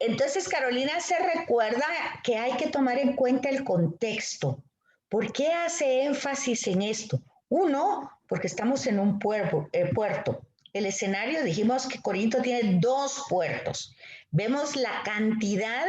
Entonces Carolina se recuerda que hay que tomar en cuenta el contexto. ¿Por qué hace énfasis en esto? Uno, porque estamos en un puerto. El escenario, dijimos que Corinto tiene 2 puertos. Vemos la cantidad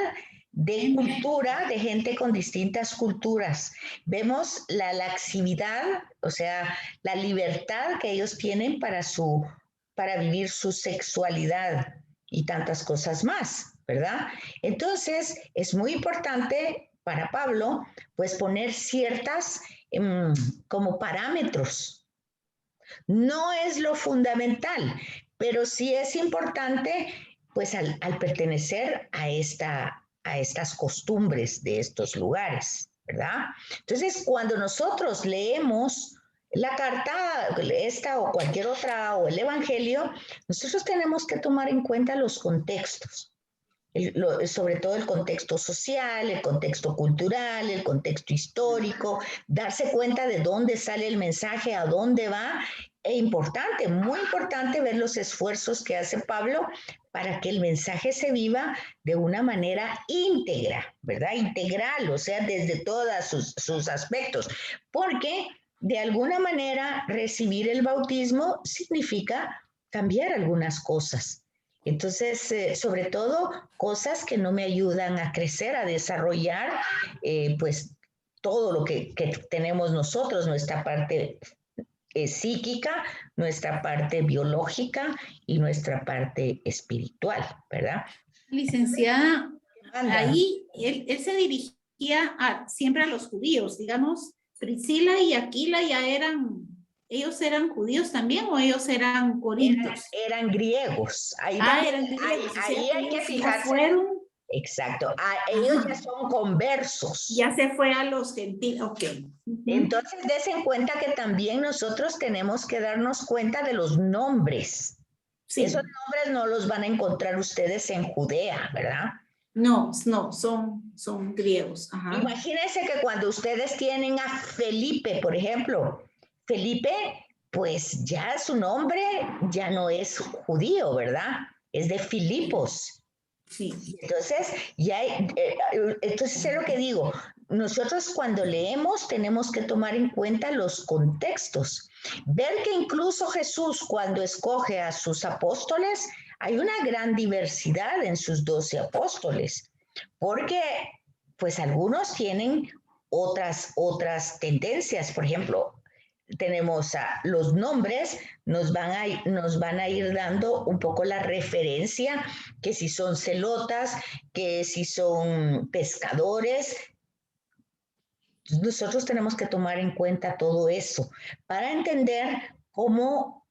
de cultura, de gente con distintas culturas. Vemos la laxividad, o sea, la libertad que ellos tienen para vivir su sexualidad y tantas cosas más, ¿verdad? Entonces, es muy importante para Pablo, pues poner ciertas como parámetros. No es lo fundamental, pero sí es importante, pues al pertenecer a estas costumbres de estos lugares, ¿verdad? Entonces, cuando nosotros leemos la carta, esta o cualquier otra, o el Evangelio, nosotros tenemos que tomar en cuenta los contextos. Sobre todo el contexto social, el contexto cultural, el contexto histórico, darse cuenta de dónde sale el mensaje, a dónde va. Es importante, muy importante ver los esfuerzos que hace Pablo para que el mensaje se viva de una manera íntegra, ¿verdad? Integral, o sea, desde todos sus aspectos, porque de alguna manera recibir el bautismo significa cambiar algunas cosas. Entonces, sobre todo, cosas que no me ayudan a crecer, a desarrollar, pues todo lo que tenemos nosotros, nuestra parte psíquica, nuestra parte biológica y nuestra parte espiritual, ¿verdad? Licenciada, Anda. ahí él se dirigía siempre a los judíos, digamos, Priscila y Aquila ellos eran judíos también o ellos eran corintios. Eran griegos. Ahí, Eran griegos. ahí hay que fijarse. Fueron. Exacto. Ellos ya son conversos. Ya se fue a los gentiles. Ok. Entonces, des en cuenta que también nosotros tenemos que darnos cuenta de los nombres. Sí. Esos nombres no los van a encontrar ustedes en Judea, ¿verdad? No, son griegos. Ajá. Imagínense que cuando ustedes tienen a Felipe, por ejemplo, Felipe, pues ya su nombre ya no es judío, ¿verdad? Es de Filipos. Sí. Entonces, entonces es lo que digo, nosotros cuando leemos tenemos que tomar en cuenta los contextos, ver que incluso Jesús cuando escoge a sus apóstoles, hay una gran diversidad en sus 12 apóstoles, porque pues algunos tienen otras tendencias, por ejemplo, tenemos los nombres, nos van a ir dando un poco la referencia, que si son celotas, que si son pescadores. Nosotros tenemos que tomar en cuenta todo eso para entender cómo,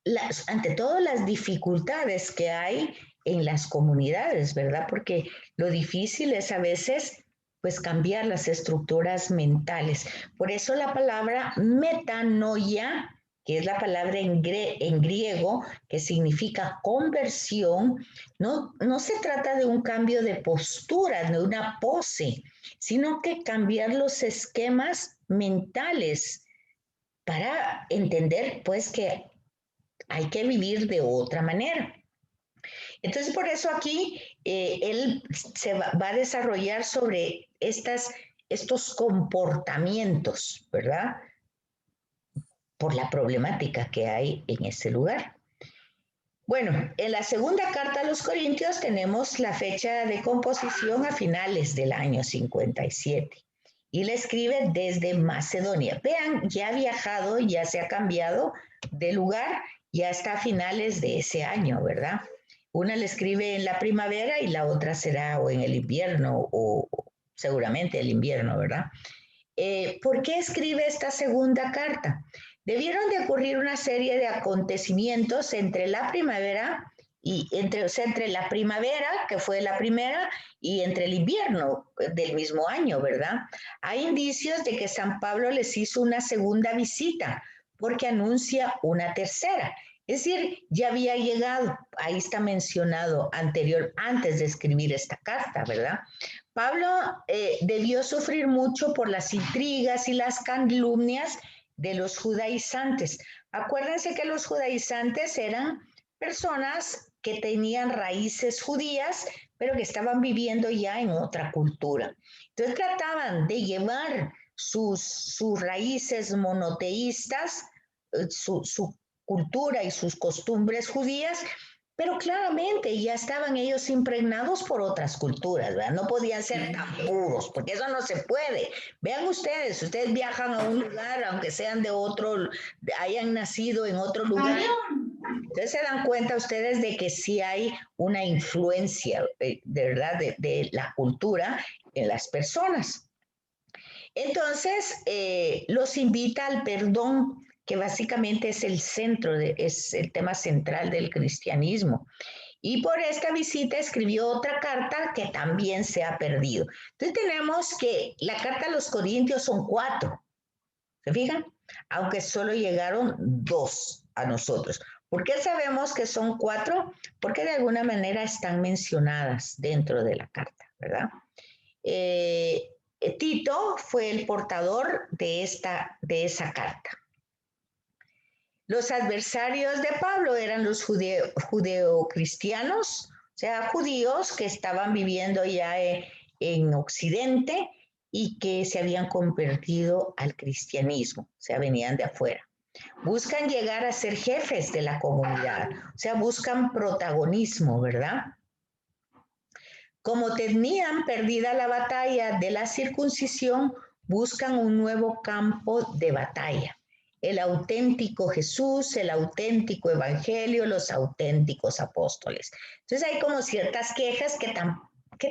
ante todo, las dificultades que hay en las comunidades, ¿verdad? Porque lo difícil es a veces pues cambiar las estructuras mentales. Por eso la palabra metanoia, que es la palabra en griego, que significa conversión, no se trata de un cambio de postura, de una pose, sino que cambiar los esquemas mentales para entender pues que hay que vivir de otra manera. Entonces, por eso aquí él se va a desarrollar sobre estos comportamientos, ¿verdad? Por la problemática que hay en ese lugar. Bueno, en la segunda carta a los Corintios tenemos la fecha de composición a finales del año 57 y le escribe desde Macedonia. Vean, ya ha viajado, ya se ha cambiado de lugar, ya está a finales de ese año, ¿verdad? Una le escribe en la primavera y la otra será o en el invierno o seguramente el invierno, ¿verdad? ¿Por qué escribe esta segunda carta? Debieron de ocurrir una serie de acontecimientos entre la primavera entre la primavera, que fue la primera, y entre el invierno del mismo año, ¿verdad? Hay indicios de que San Pablo les hizo una segunda visita, porque anuncia una tercera. Es decir, ya había llegado, ahí está mencionado antes de escribir esta carta, ¿verdad? Pablo debió sufrir mucho por las intrigas y las calumnias de los judaizantes. Acuérdense que los judaizantes eran personas que tenían raíces judías, pero que estaban viviendo ya en otra cultura. Entonces trataban de llevar sus raíces monoteístas, su cultura y sus costumbres judías, pero claramente ya estaban ellos impregnados por otras culturas, ¿verdad? No podían ser tan puros, porque eso no se puede. Vean ustedes viajan a un lugar, aunque sean de otro, hayan nacido en otro lugar, entonces se dan cuenta ustedes de que sí hay una influencia, de verdad, de la cultura en las personas. Entonces, los invita al perdón, que básicamente es el centro, es el tema central del cristianismo. Y por esta visita escribió otra carta que también se ha perdido. Entonces tenemos que la carta a los Corintios son 4, ¿se fijan? Aunque solo llegaron 2 a nosotros. ¿Por qué sabemos que son 4? Porque de alguna manera están mencionadas dentro de la carta, ¿verdad? Tito fue el portador de esa carta. Los adversarios de Pablo eran los judeocristianos, o sea, judíos que estaban viviendo ya en Occidente y que se habían convertido al cristianismo, o sea, venían de afuera. Buscan llegar a ser jefes de la comunidad, o sea, buscan protagonismo, ¿verdad? Como tenían perdida la batalla de la circuncisión, buscan un nuevo campo de batalla. El auténtico Jesús, el auténtico evangelio, los auténticos apóstoles. Entonces hay como ciertas quejas que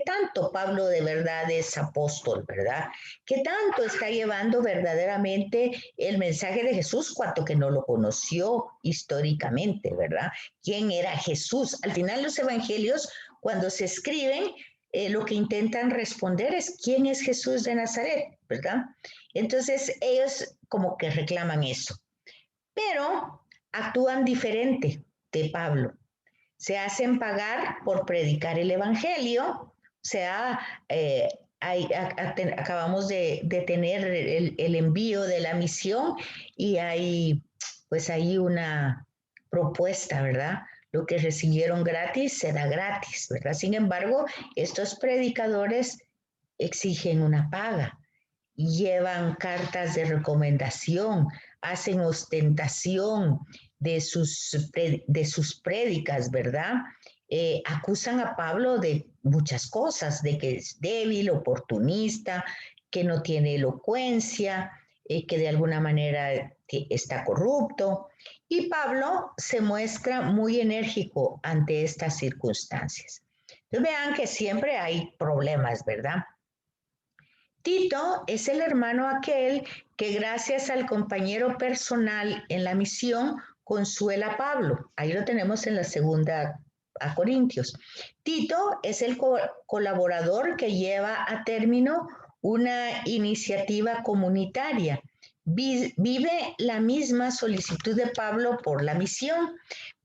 tanto Pablo de verdad es apóstol, ¿verdad? Que tanto está llevando verdaderamente el mensaje de Jesús cuanto que no lo conoció históricamente, ¿verdad? ¿Quién era Jesús? Al final los evangelios, cuando se escriben, lo que intentan responder es quién es Jesús de Nazaret, ¿verdad? Entonces ellos como que reclaman eso, pero actúan diferente de Pablo. Se hacen pagar por predicar el evangelio, o sea, acabamos de tener el envío de la misión y hay pues ahí una propuesta, ¿verdad? Lo que recibieron gratis se da gratis, ¿verdad? Sin embargo, estos predicadores exigen una paga, llevan cartas de recomendación, hacen ostentación de sus prédicas, ¿verdad? Acusan a Pablo de muchas cosas, de que es débil, oportunista, que no tiene elocuencia, que de alguna manera está corrupto. Y Pablo se muestra muy enérgico ante estas circunstancias. Entonces vean que siempre hay problemas, ¿verdad? Tito es el hermano aquel que gracias al compañero personal en la misión consuela a Pablo. Ahí lo tenemos en la segunda a Corintios. Tito es el colaborador que lleva a término una iniciativa comunitaria. Vive la misma solicitud de Pablo por la misión,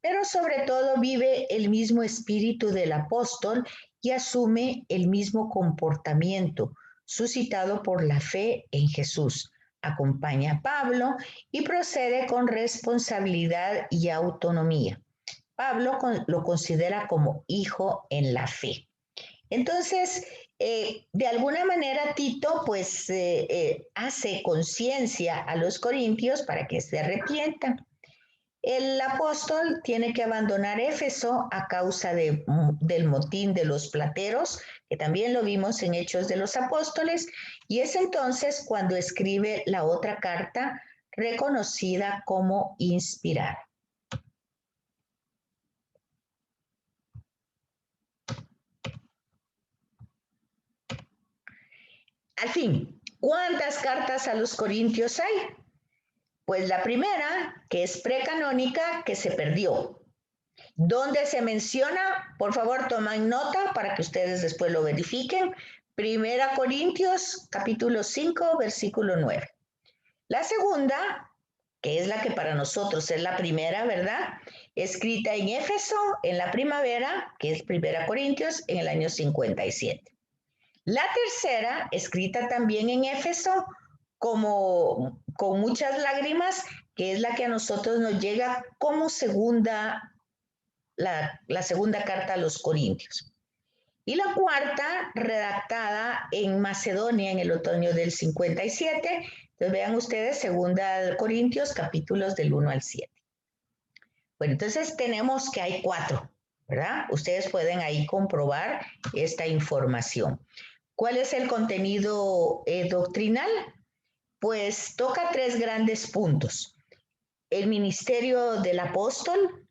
pero sobre todo vive el mismo espíritu del apóstol y asume el mismo comportamiento suscitado por la fe en Jesús. Acompaña a Pablo y procede con responsabilidad y autonomía. Pablo lo considera como hijo en la fe. Entonces, de alguna manera Tito pues hace conciencia a los corintios para que se arrepientan. El apóstol tiene que abandonar Éfeso a causa del motín de los plateros, que también lo vimos en Hechos de los Apóstoles, y es entonces cuando escribe la otra carta reconocida como inspirada. Al fin, ¿cuántas cartas a los corintios hay? Pues la primera, que es precanónica, que se perdió. ¿Dónde se menciona? Por favor, tomen nota para que ustedes después lo verifiquen. Primera Corintios, capítulo 5, versículo 9. La segunda, que es la que para nosotros es la primera, ¿verdad? Escrita en Éfeso en la primavera, que es Primera Corintios, en el año 57. La tercera, escrita también en Éfeso, como con muchas lágrimas, que es la que a nosotros nos llega como la segunda carta a los Corintios. Y la cuarta, redactada en Macedonia en el otoño del 57. Entonces vean ustedes, 2 Corintios, capítulos del 1 al 7. Bueno, entonces tenemos que hay 4, ¿verdad? Ustedes pueden ahí comprobar esta información. ¿Cuál es el contenido doctrinal? Pues toca 3 grandes puntos. El ministerio del apóstol.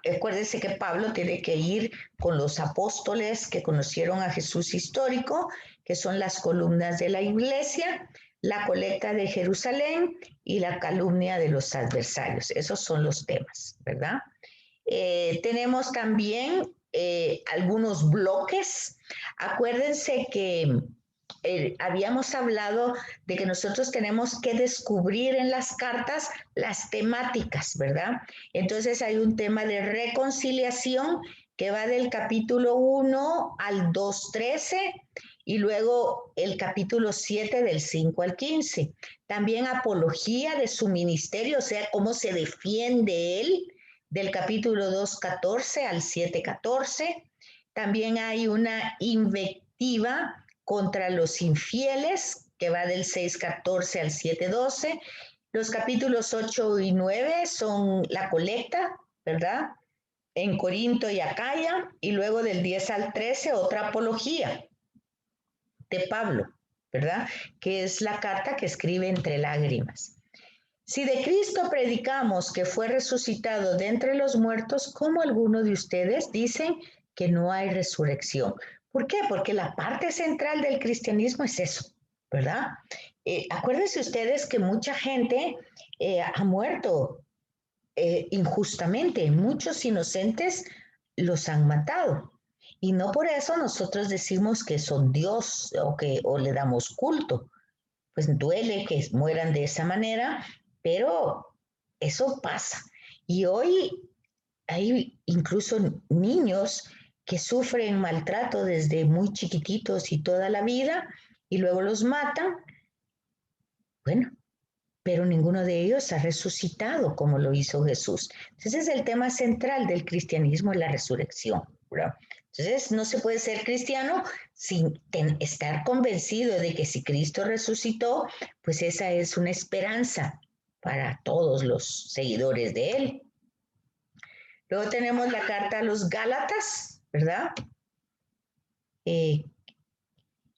Acuérdense que Pablo tiene que ir con los apóstoles que conocieron a Jesús histórico, que son las columnas de la iglesia, la colecta de Jerusalén y la calumnia de los adversarios. Esos son los temas, ¿verdad? Tenemos también algunos bloques. Acuérdense que habíamos hablado de que nosotros tenemos que descubrir en las cartas las temáticas, ¿verdad? Entonces hay un tema de reconciliación que va del capítulo 1 al 2:13 y luego el capítulo 7 del 5 al 15. También apología de su ministerio, o sea, cómo se defiende él, del capítulo 2:14 al 7:14. También hay una invectiva contra los infieles, que va del 6:14 al 7:12. Los capítulos 8 y 9 son la colecta, ¿verdad? En Corinto y Acaya, y luego del 10 al 13 otra apología de Pablo, ¿verdad? Que es la carta que escribe entre lágrimas. Si de Cristo predicamos que fue resucitado de entre los muertos, ¿cómo algunos de ustedes dicen que no hay resurrección? ¿Por qué? Porque la parte central del cristianismo es eso, ¿verdad? Acuérdense ustedes que mucha gente ha muerto injustamente, muchos inocentes los han matado. Y no por eso nosotros decimos que son Dios o le damos culto. Pues duele que mueran de esa manera, pero eso pasa. Y hoy hay incluso niños que sufren maltrato desde muy chiquititos y toda la vida y luego los matan. Bueno, pero ninguno de ellos ha resucitado como lo hizo Jesús. Entonces el tema central del cristianismo es la resurrección, ¿verdad? Entonces no se puede ser cristiano sin estar convencido de que si Cristo resucitó, pues esa es una esperanza para todos los seguidores de él. Luego tenemos la carta a los Gálatas, ¿verdad? Y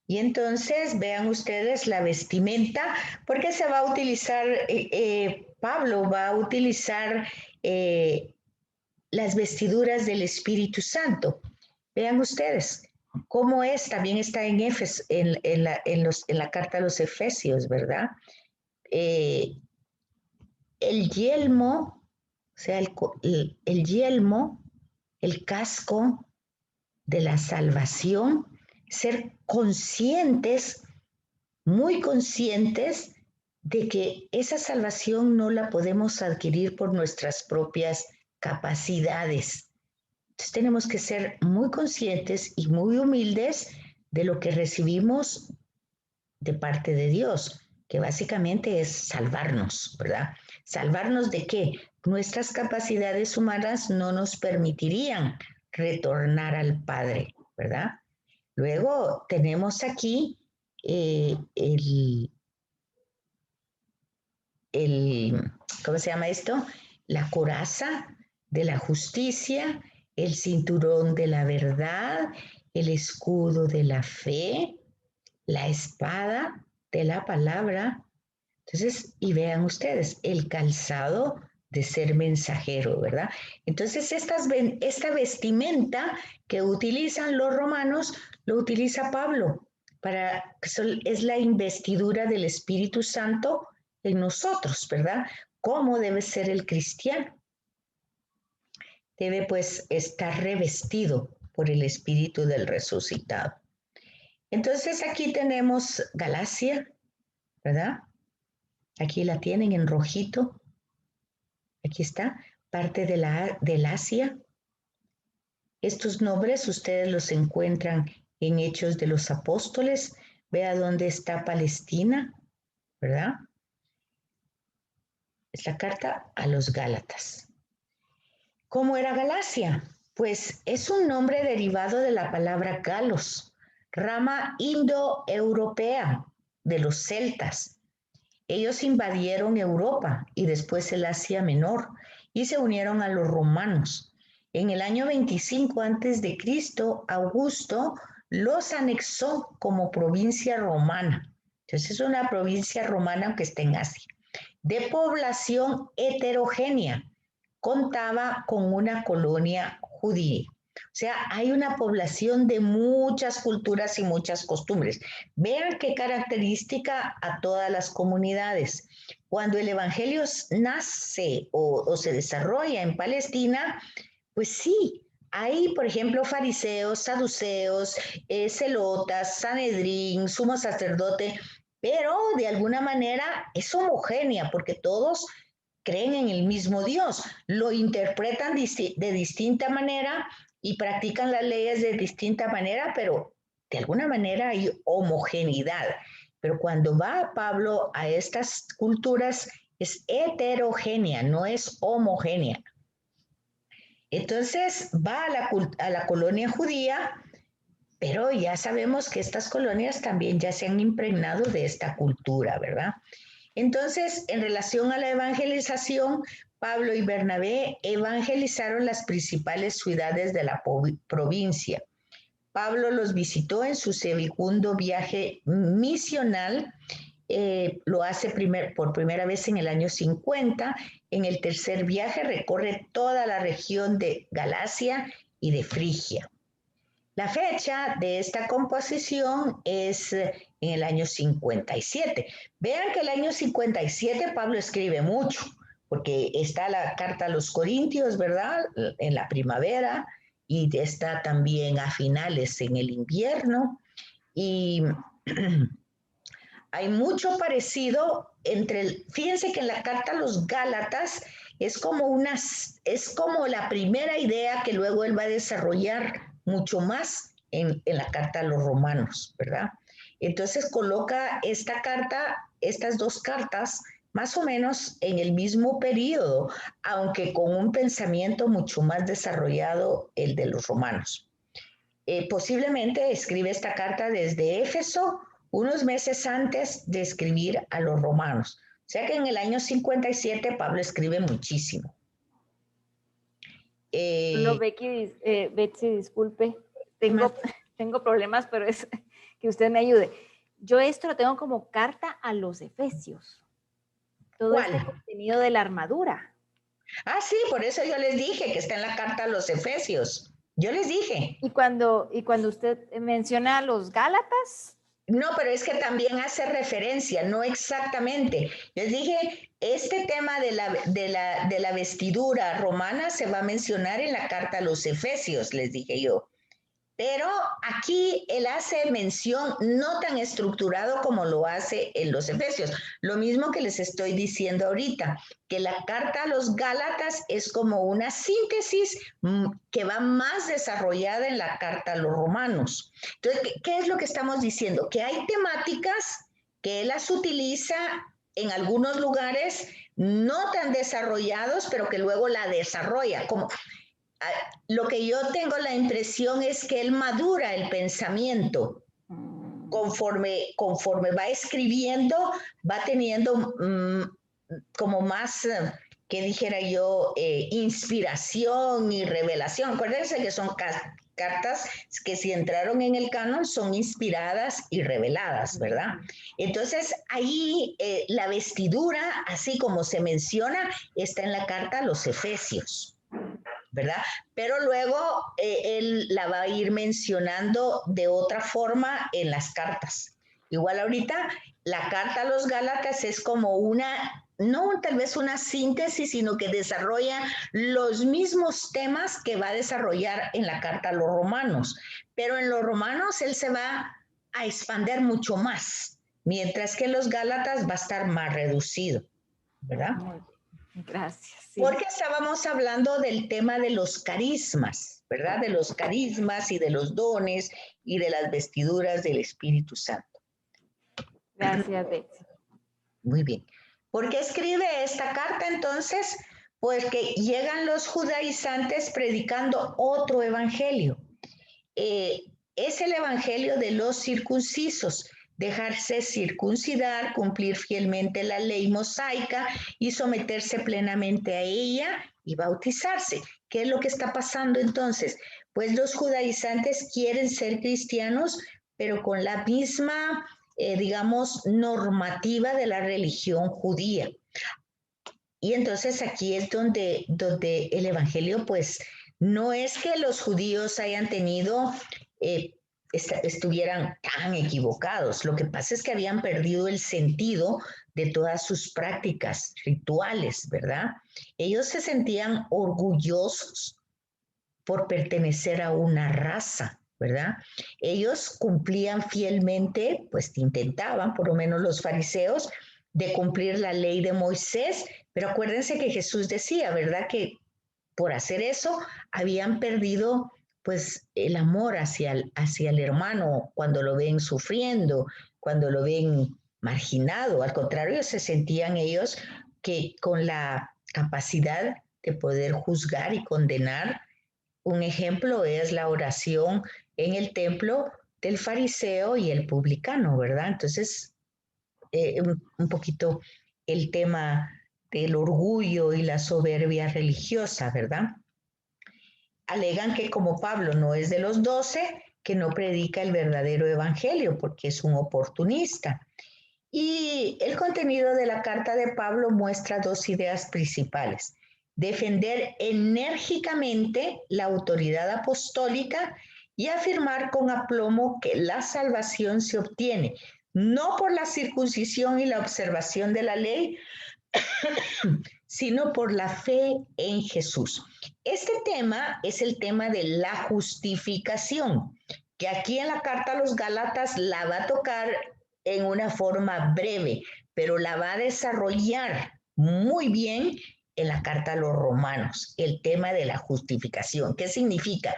entonces vean ustedes la vestimenta, porque se va a utilizar, Pablo va a utilizar las vestiduras del Espíritu Santo. Vean ustedes cómo es, también está en la carta a los Efesios, ¿verdad? El yelmo, o sea, el yelmo, el casco de la salvación, ser conscientes, muy conscientes de que esa salvación no la podemos adquirir por nuestras propias capacidades. Entonces tenemos que ser muy conscientes y muy humildes de lo que recibimos de parte de Dios, que básicamente es salvarnos, ¿verdad? ¿Salvarnos de qué? Nuestras capacidades humanas no nos permitirían retornar al Padre, ¿verdad? Luego tenemos aquí ¿cómo se llama esto? La coraza de la justicia, el cinturón de la verdad, el escudo de la fe, la espada de la palabra. Entonces, y vean ustedes, el calzado de ser mensajero, ¿verdad? Entonces, esta vestimenta que utilizan los romanos, lo utiliza Pablo, es la investidura del Espíritu Santo en nosotros, ¿verdad? ¿Cómo debe ser el cristiano? Debe pues estar revestido por el Espíritu del resucitado. Entonces aquí tenemos Galacia, ¿verdad? Aquí la tienen en rojito. Aquí está, parte del Asia. Estos nombres ustedes los encuentran en Hechos de los Apóstoles. Vea dónde está Palestina, ¿verdad? Es la carta a los Gálatas. ¿Cómo era Galacia? Pues es un nombre derivado de la palabra galos, rama indoeuropea de los celtas. Ellos invadieron Europa y después el Asia Menor y se unieron a los romanos. En el año 25 a.C., Augusto los anexó como provincia romana. Entonces es una provincia romana aunque esté en Asia. De población heterogénea, contaba con una colonia judía. O sea, hay una población de muchas culturas y muchas costumbres. Vean qué característica a todas las comunidades. Cuando el Evangelio nace o se desarrolla en Palestina, pues sí, hay, por ejemplo, fariseos, saduceos, celotas, sanedrín, sumo sacerdote, pero de alguna manera es homogénea porque todos creen en el mismo Dios, lo interpretan de distinta manera y practican las leyes de distinta manera, pero de alguna manera hay homogeneidad. Pero cuando va Pablo a estas culturas es heterogénea, no es homogénea. Entonces va a la colonia judía, pero ya sabemos que estas colonias también ya se han impregnado de esta cultura, ¿verdad? Entonces, en relación a la evangelización, Pablo y Bernabé evangelizaron las principales ciudades de la provincia. Pablo los visitó en su segundo viaje misional, lo hace por primera vez en el año 50. En el tercer viaje recorre toda la región de Galacia y de Frigia. La fecha de esta composición es en el año 57. Vean que el año 57 Pablo escribe mucho, porque está la carta a los Corintios, ¿verdad? En la primavera, y está también a finales en el invierno. Y hay mucho parecido fíjense que en la carta a los Gálatas es como la primera idea que luego él va a desarrollar mucho más en la carta a los romanos, ¿verdad? Entonces coloca estas dos cartas, más o menos en el mismo periodo, aunque con un pensamiento mucho más desarrollado el de los romanos. Posiblemente escribe esta carta desde Éfeso, unos meses antes de escribir a los romanos. O sea que en el año 57 Pablo escribe muchísimo. No, Betsy, disculpe, tengo problemas, pero es que usted me ayude. Yo esto lo tengo como carta a los Efesios. Todo ¿Cuál? este contenido de la armadura. Ah, sí, por eso yo les dije que está en la carta a los Efesios. Yo les dije. Y cuando usted menciona a los Gálatas. No, pero es que también hace referencia, no exactamente. Les dije, este tema de la vestidura romana se va a mencionar en la carta a los Efesios, les dije yo. Pero aquí él hace mención no tan estructurado como lo hace en los Efesios. Lo mismo que les estoy diciendo ahorita, que la carta a los Gálatas es como una síntesis que va más desarrollada en la carta a los Romanos. Entonces, ¿qué es lo que estamos diciendo? Que hay temáticas que él las utiliza en algunos lugares no tan desarrollados, pero que luego la desarrolla, como lo que yo tengo la impresión es que él madura el pensamiento conforme va escribiendo, va teniendo como más, que dijera yo, inspiración y revelación. Acuérdense que son cartas que si entraron en el canon son inspiradas y reveladas, ¿verdad? Entonces ahí la vestidura, así como se menciona, está en la carta a los Efesios, ¿verdad? Pero luego él la va a ir mencionando de otra forma en las cartas. Igual ahorita la carta a los Gálatas es como no tal vez una síntesis, sino que desarrolla los mismos temas que va a desarrollar en la carta a los romanos. Pero en los romanos él se va a expandir mucho más, mientras que en los Gálatas va a estar más reducido, ¿verdad? Gracias. Sí. Porque estábamos hablando del tema de los carismas, ¿verdad? De los carismas y de los dones y de las vestiduras del Espíritu Santo. Gracias, Betsy. Muy bien. ¿Por qué escribe esta carta entonces? Porque llegan los judaizantes predicando otro evangelio. Es el evangelio de los circuncisos, dejarse circuncidar, cumplir fielmente la ley mosaica y someterse plenamente a ella y bautizarse. ¿Qué es lo que está pasando entonces? Pues los judaizantes quieren ser cristianos, pero con la misma, digamos, normativa de la religión judía. Y entonces aquí es donde el evangelio, pues, no es que los judíos hayan tenido, estuvieran tan equivocados. Lo que pasa es que habían perdido el sentido de todas sus prácticas rituales, ¿verdad? Ellos se sentían orgullosos por pertenecer a una raza, ¿verdad? Ellos cumplían fielmente, pues intentaban, por lo menos los fariseos, de cumplir la ley de Moisés, pero acuérdense que Jesús decía, ¿verdad? Que por hacer eso habían perdido pues el amor hacia el hermano cuando lo ven sufriendo, cuando lo ven marginado. Al contrario, se sentían ellos que con la capacidad de poder juzgar y condenar. Un ejemplo es la oración en el templo del fariseo y el publicano, ¿verdad? Entonces, un poquito el tema del orgullo y la soberbia religiosa, ¿verdad? Alegan que como Pablo no es de los 12, que no predica el verdadero evangelio porque es un oportunista. Y el contenido de la carta de Pablo muestra dos ideas principales: defender enérgicamente la autoridad apostólica y afirmar con aplomo que la salvación se obtiene no por la circuncisión y la observación de la ley, sino por la fe en Jesús. Este tema es el tema de la justificación, que aquí en la carta a los Gálatas la va a tocar en una forma breve, pero la va a desarrollar muy bien en la carta a los Romanos, el tema de la justificación. ¿Qué significa?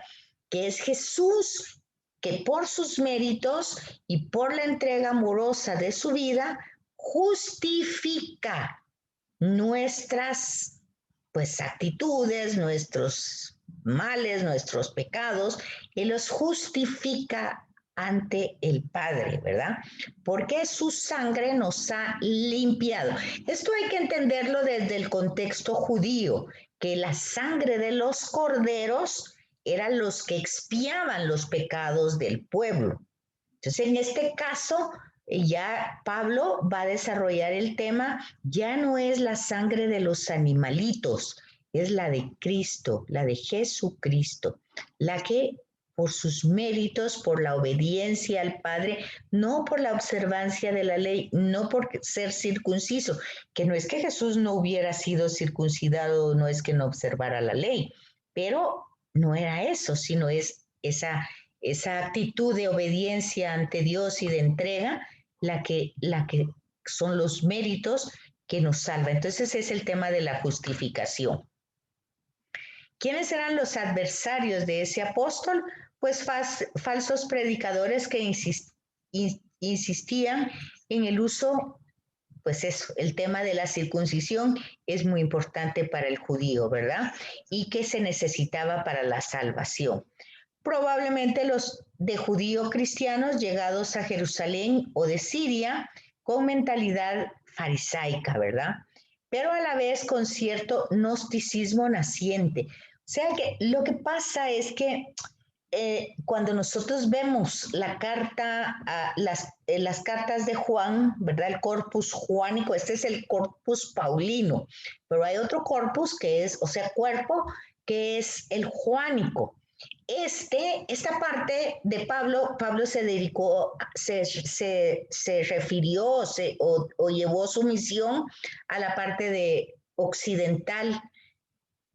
Que es Jesús que por sus méritos y por la entrega amorosa de su vida justifica nuestras pues actitudes, nuestros males, nuestros pecados, y los justifica ante el Padre, ¿verdad? Porque su sangre nos ha limpiado. Esto hay que entenderlo desde el contexto judío, que la sangre de los corderos eran los que expiaban los pecados del pueblo. Entonces, en este caso, ya Pablo va a desarrollar el tema, ya no es la sangre de los animalitos, es la de Cristo, la de Jesucristo, la que por sus méritos, por la obediencia al Padre, no por la observancia de la ley, no por ser circunciso, que no es que Jesús no hubiera sido circuncidado, no es que no observara la ley, pero no era eso, sino es esa actitud de obediencia ante Dios y de entrega, la que son los méritos que nos salva. Entonces es el tema de la justificación. ¿Quiénes eran los adversarios de ese apóstol? Pues falsos predicadores que insistían en el uso, pues eso, el tema de la circuncisión es muy importante para el judío, ¿verdad? Y que se necesitaba para la salvación. Probablemente los de judíos cristianos llegados a Jerusalén o de Siria con mentalidad farisaica, ¿verdad? Pero a la vez con cierto gnosticismo naciente. O sea que lo que pasa es que cuando nosotros vemos la carta, las cartas de Juan, ¿verdad? El corpus juánico, este es el corpus paulino, pero hay otro corpus que es, o sea, cuerpo, que es el juánico. Esta parte de Pablo se dedicó, se refirió o llevó su misión a la parte de occidental,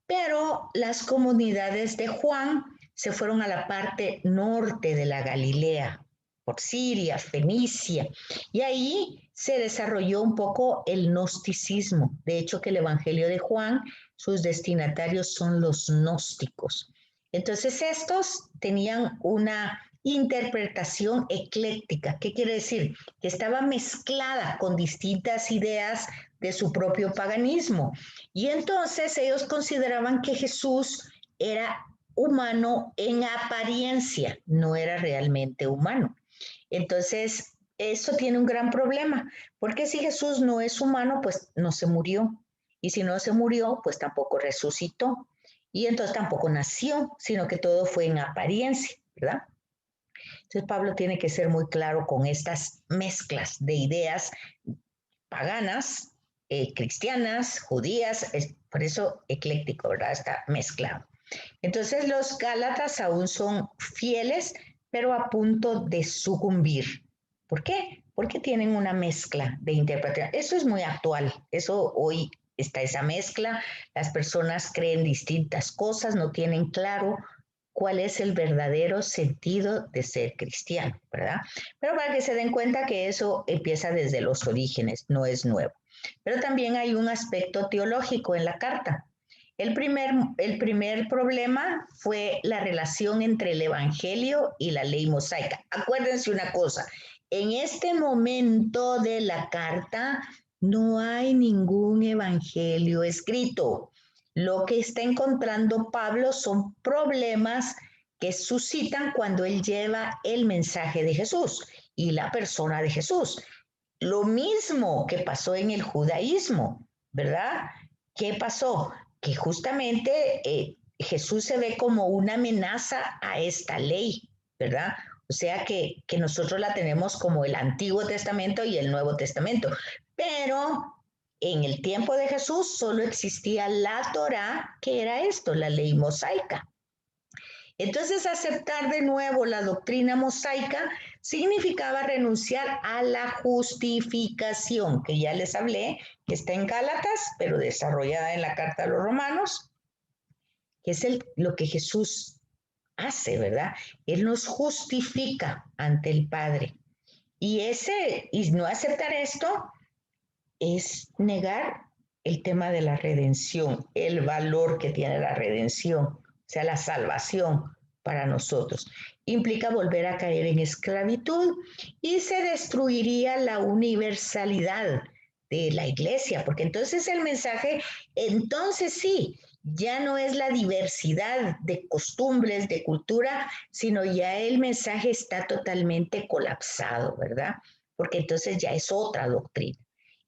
pero las comunidades de Juan se fueron a la parte norte de la Galilea, por Siria, Fenicia, y ahí se desarrolló un poco el gnosticismo. De hecho, que el Evangelio de Juan, sus destinatarios son los gnósticos. Entonces, estos tenían una interpretación ecléctica. ¿Qué quiere decir? Que estaba mezclada con distintas ideas de su propio paganismo. Y entonces ellos consideraban que Jesús era humano en apariencia, no era realmente humano. Entonces, eso tiene un gran problema, porque si Jesús no es humano, pues no se murió. Y si no se murió, pues tampoco resucitó. Y entonces tampoco nació, sino que todo fue en apariencia, ¿verdad? Entonces Pablo tiene que ser muy claro con estas mezclas de ideas paganas, cristianas, judías, por eso ecléctico, ¿verdad? Está mezclado. Entonces los gálatas aún son fieles, pero a punto de sucumbir. ¿Por qué? Porque tienen una mezcla de interpretación. Eso es muy actual, eso hoy está esa mezcla, las personas creen distintas cosas, no tienen claro cuál es el verdadero sentido de ser cristiano, ¿verdad? Pero para que se den cuenta que eso empieza desde los orígenes, no es nuevo. Pero también hay un aspecto teológico en la carta. El primer problema fue la relación entre el Evangelio y la ley mosaica. Acuérdense una cosa, en este momento de la carta no hay ningún evangelio escrito. Lo que está encontrando Pablo son problemas que suscitan cuando él lleva el mensaje de Jesús y la persona de Jesús. Lo mismo que pasó en el judaísmo, ¿verdad? ¿Qué pasó? Que justamente Jesús se ve como una amenaza a esta ley, ¿verdad? O sea que nosotros la tenemos como el Antiguo Testamento y el Nuevo Testamento. Pero en el tiempo de Jesús solo existía la Torá, que era esto, la ley mosaica. Entonces, aceptar de nuevo la doctrina mosaica significaba renunciar a la justificación, que ya les hablé, que está en Gálatas, pero desarrollada en la Carta a los Romanos, que es lo que Jesús hace, ¿verdad? Él nos justifica ante el Padre. Y no aceptar esto es negar el tema de la redención, el valor que tiene la redención, o sea, la salvación para nosotros. Implica volver a caer en esclavitud y se destruiría la universalidad de la iglesia, porque entonces el mensaje, entonces sí, ya no es la diversidad de costumbres, de cultura, sino ya el mensaje está totalmente colapsado, ¿verdad? Porque entonces ya es otra doctrina.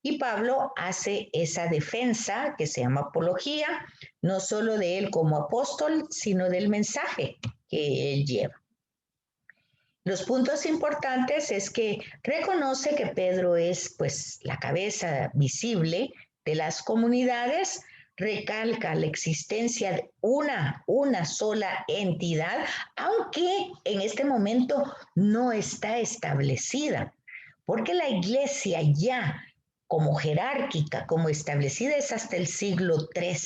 Y Pablo hace esa defensa que se llama apología, no solo de él como apóstol, sino del mensaje que él lleva. Los puntos importantes es que reconoce que Pedro es pues la cabeza visible de las comunidades, recalca la existencia de una sola entidad, aunque en este momento no está establecida, porque la iglesia ya como jerárquica, como establecida es hasta el siglo III,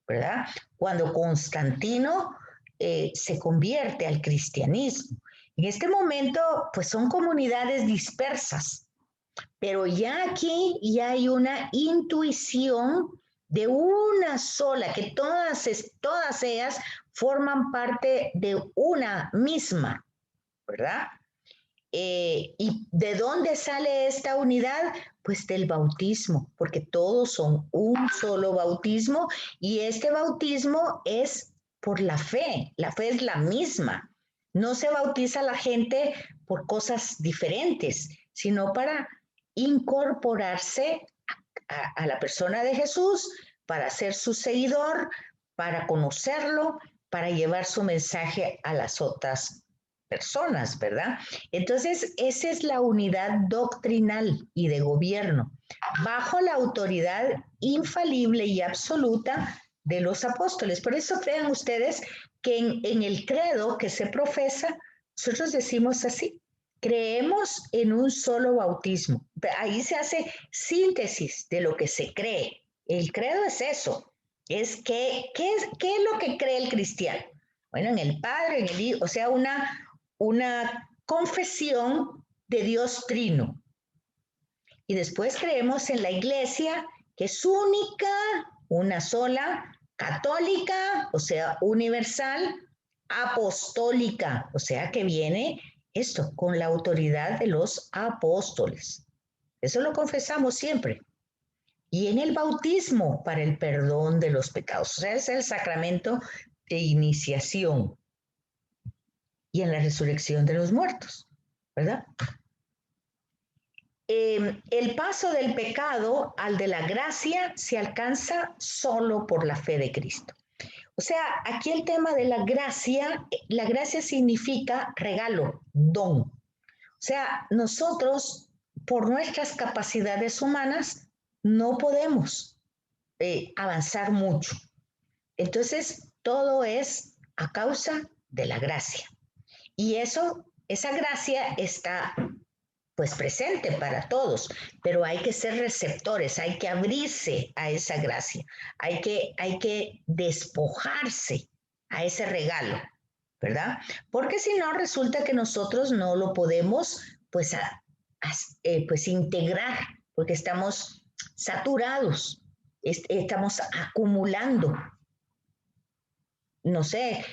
¿verdad? Cuando Constantino se convierte al cristianismo. En este momento, pues son comunidades dispersas, pero ya aquí ya hay una intuición de una sola, que todas ellas forman parte de una misma, ¿verdad? ¿Y de dónde sale esta unidad? Pues del bautismo, porque todos son un solo bautismo y este bautismo es por la fe es la misma. No se bautiza a la gente por cosas diferentes, sino para incorporarse a la persona de Jesús, para ser su seguidor, para conocerlo, para llevar su mensaje a las otras personas, ¿verdad? Entonces, esa es la unidad doctrinal y de gobierno, bajo la autoridad infalible y absoluta de los apóstoles. Por eso vean ustedes que en el credo que se profesa, nosotros decimos así, creemos en un solo bautismo. Ahí se hace síntesis de lo que se cree. El credo es eso, es ¿qué es lo que cree el cristiano? Bueno, en el Padre, en el Hijo, o sea, una confesión de Dios Trino. Y después creemos en la iglesia, que es única, una sola, católica, o sea, universal, apostólica, o sea, que viene esto con la autoridad de los apóstoles. Eso lo confesamos siempre. y en el bautismo para el perdón de los pecados. O sea, es el sacramento de iniciación y en la resurrección de los muertos, ¿verdad? El paso del pecado al de la gracia se alcanza solo por la fe de Cristo. O sea, aquí el tema de la gracia significa regalo, don. O sea, nosotros, por nuestras capacidades humanas, no podemos avanzar mucho. Entonces, todo es a causa de la gracia. Y esa gracia está pues presente para todos, pero hay que ser receptores, hay que abrirse a esa gracia, hay que despojarse a ese regalo, ¿verdad? Porque si no, resulta que nosotros no lo podemos pues, pues integrar, porque estamos saturados, estamos acumulando, no sé,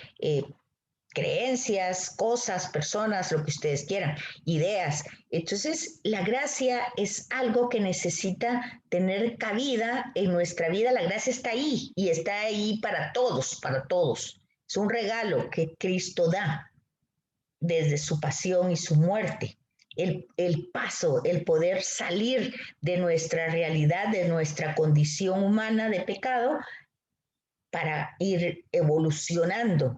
creencias, cosas, personas, lo que ustedes quieran, ideas. Entonces, la gracia es algo que necesita tener cabida en nuestra vida. La gracia está ahí y está ahí para todos, para todos. Es un regalo que Cristo da desde su pasión y su muerte. El paso, el poder salir de nuestra realidad, de nuestra condición humana de pecado, para ir evolucionando.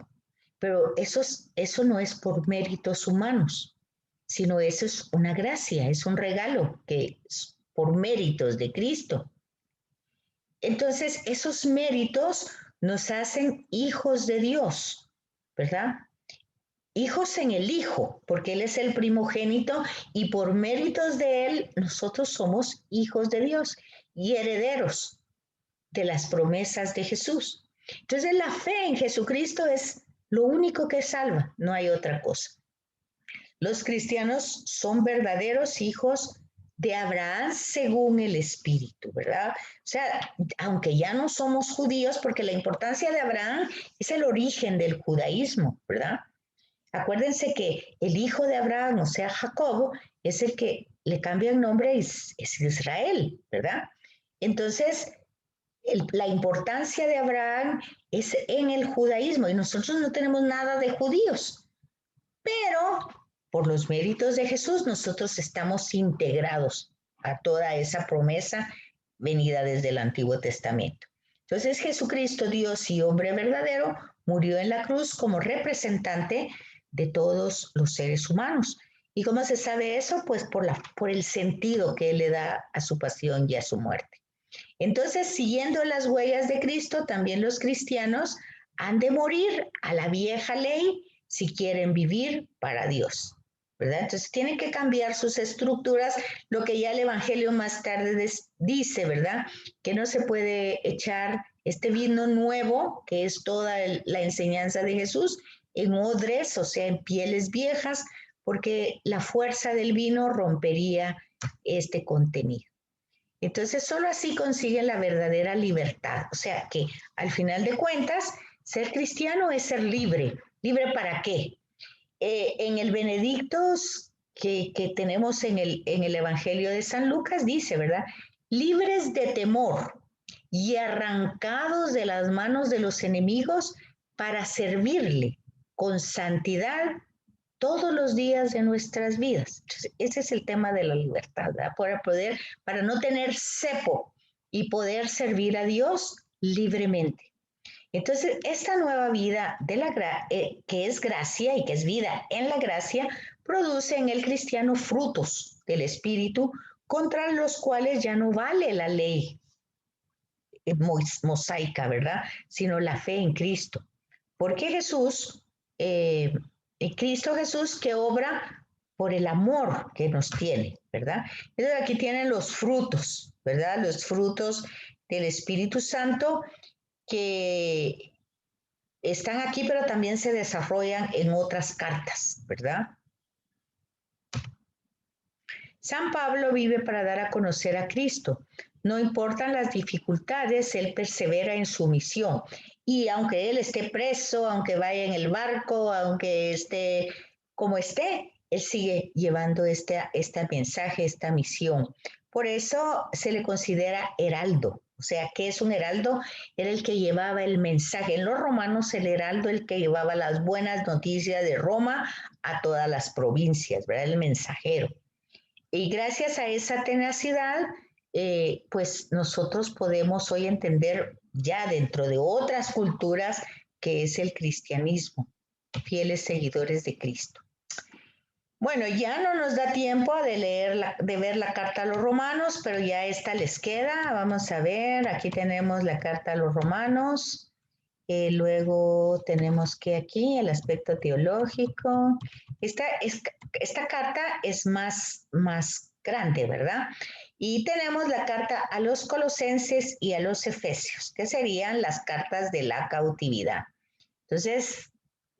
Pero eso no es por méritos humanos, sino eso es una gracia, es un regalo que es por méritos de Cristo. Entonces, esos méritos nos hacen hijos de Dios, ¿verdad? Hijos en el Hijo, porque Él es el primogénito y por méritos de Él nosotros somos hijos de Dios y herederos de las promesas de Jesús. Entonces, la fe en Jesucristo es lo único que salva, no hay otra cosa. Los cristianos son verdaderos hijos de Abraham según el Espíritu, ¿verdad? O sea, aunque ya no somos judíos, porque la importancia de Abraham es el origen del judaísmo, ¿verdad? Acuérdense que el hijo de Abraham, o sea, Jacobo, es el que le cambia el nombre, es Israel, ¿verdad? Entonces, la importancia de Abraham es en el judaísmo y nosotros no tenemos nada de judíos, pero por los méritos de Jesús nosotros estamos integrados a toda esa promesa venida desde el Antiguo Testamento. Entonces Jesucristo, Dios y hombre verdadero, murió en la cruz como representante de todos los seres humanos. ¿Y cómo se sabe eso? Pues por el sentido que Él le da a su pasión y a su muerte. Entonces, siguiendo las huellas de Cristo, también los cristianos han de morir a la vieja ley si quieren vivir para Dios, ¿verdad? Entonces, tienen que cambiar sus estructuras, lo que ya el Evangelio más tarde dice, ¿verdad? Que no se puede echar este vino nuevo, que es toda la enseñanza de Jesús, en odres, o sea, en pieles viejas, porque la fuerza del vino rompería este contenido. Entonces, solo así consiguen la verdadera libertad. O sea que, al final de cuentas, ser cristiano es ser libre. ¿Libre para qué? En el Benedictus que tenemos en el Evangelio de San Lucas dice, ¿verdad? Libres de temor y arrancados de las manos de los enemigos para servirle con santidad todos los días de nuestras vidas. Entonces, ese es el tema de la libertad, ¿verdad? Para no tener cepo y poder servir a Dios libremente. Entonces, esta nueva vida que es gracia y que es vida en la gracia, produce en el cristiano frutos del Espíritu contra los cuales ya no vale la ley mosaica, ¿verdad? Sino la fe en Cristo. Porque Jesús, Cristo Jesús que obra por el amor que nos tiene, ¿verdad? Entonces aquí tienen los frutos, ¿verdad? Los frutos del Espíritu Santo que están aquí, pero también se desarrollan en otras cartas, ¿verdad? San Pablo vive para dar a conocer a Cristo. No importan las dificultades, él persevera en su misión. Y aunque él esté preso, aunque vaya en el barco, aunque esté como esté, él sigue llevando este mensaje, esta misión, Por eso se le considera heraldo. O sea, ¿qué es un heraldo? Era el que llevaba el mensaje. En los romanos, el heraldo, el que llevaba las buenas noticias de Roma a todas las provincias, ¿verdad? El mensajero. Y gracias a esa tenacidad, pues nosotros podemos hoy entender ya dentro de otras culturas que es el cristianismo, fieles seguidores de Cristo. Bueno, ya no nos da tiempo de ver la carta a los romanos, pero ya esta les queda. Vamos a ver, aquí tenemos la carta a los romanos. Luego tenemos que aquí el aspecto teológico. Esta carta es más grande, ¿verdad? Y tenemos la carta a los colosenses y a los efesios, que serían las cartas de la cautividad. Entonces,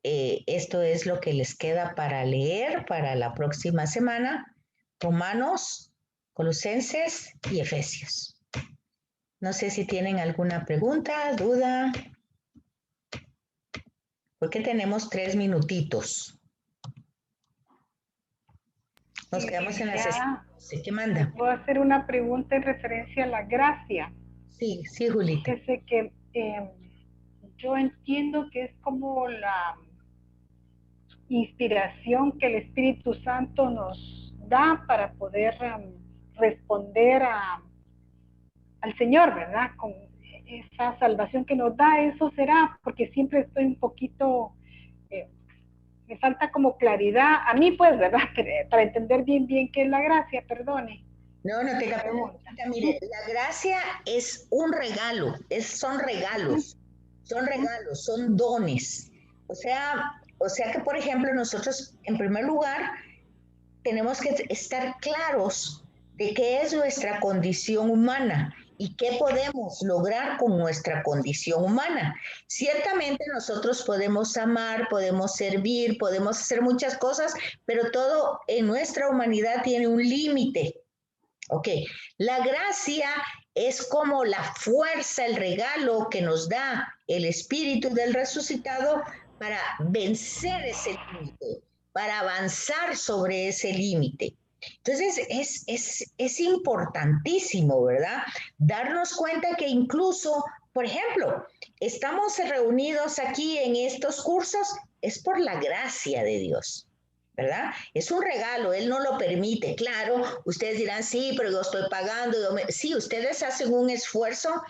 esto es lo que les queda para leer para la próxima semana. Romanos, Colosenses y Efesios. No sé si tienen alguna pregunta, duda. Porque tenemos 3 minutitos. Nos quedamos en la sesión. ¿Qué manda? ¿Puedo hacer una pregunta en referencia a la gracia? Sí, Julita. Fíjese que yo entiendo que es como la inspiración que el Espíritu Santo nos da para poder responder al Señor, ¿verdad? Con esa salvación que nos da, eso será, porque siempre estoy un poquito, me falta como claridad, a mí pues, ¿verdad? Para entender bien qué es la gracia, perdone. No tenga pregunta. Mire, la gracia es un regalo, son regalos, son dones. O sea que, por ejemplo, nosotros, en primer lugar, tenemos que estar claros de qué es nuestra condición humana y qué podemos lograr con nuestra condición humana. Ciertamente nosotros podemos amar, podemos servir, podemos hacer muchas cosas, pero todo en nuestra humanidad tiene un límite. Ok, la gracia es como la fuerza, el regalo que nos da el Espíritu del resucitado para vencer ese límite, para avanzar sobre ese límite. Entonces es importantísimo, ¿verdad? Darnos cuenta que incluso, por ejemplo, estamos reunidos aquí en estos cursos, es por la gracia de Dios. ¿Verdad? Es un regalo, Él no lo permite. Claro, ustedes dirán, sí, pero yo estoy pagando. Sí, ustedes hacen un esfuerzo,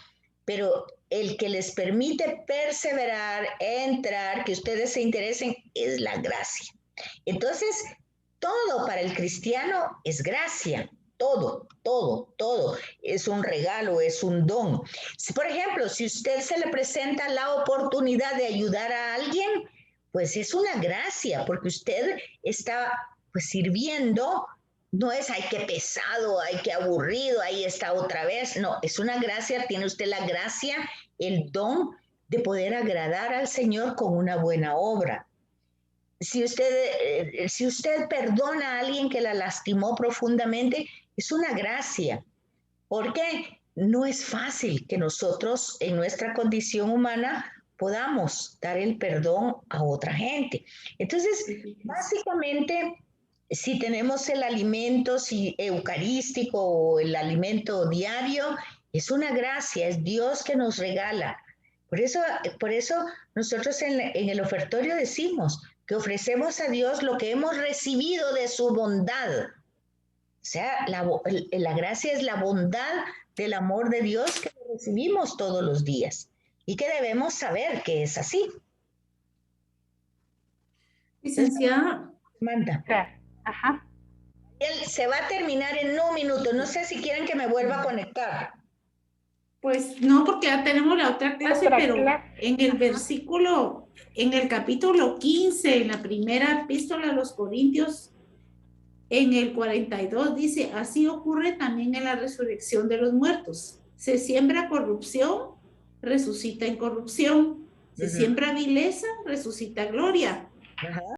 pero el que les permite perseverar, entrar, que ustedes se interesen, es la gracia. Entonces, todo para el cristiano es gracia. Todo. Es un regalo, es un don. Si, por ejemplo, si usted se le presenta la oportunidad de ayudar a alguien, pues es una gracia, porque usted está pues sirviendo, no es ay qué pesado, ay qué aburrido, ahí está otra vez, no, es una gracia, tiene usted la gracia, el don de poder agradar al Señor con una buena obra. Si usted perdona a alguien que la lastimó profundamente, es una gracia, porque no es fácil que nosotros en nuestra condición humana podamos dar el perdón a otra gente. Entonces, básicamente, si tenemos el alimento eucarístico o el alimento diario, es una gracia, es Dios que nos regala. Por eso nosotros en el ofertorio decimos que ofrecemos a Dios lo que hemos recibido de su bondad. O sea, la gracia es la bondad del amor de Dios que recibimos todos los días y que debemos saber que es así. Licenciada. Manda. Ajá. Él se va a terminar en un minuto. No sé si quieren que me vuelva a conectar. Pues no, porque ya tenemos la otra clase, pero en el versículo, en el capítulo 15, en la primera epístola a los Corintios, en el 42 dice, así ocurre también en la resurrección de los muertos. Se siembra corrupción, resucita en corrupción. Se siembra vileza, resucita gloria. Ajá.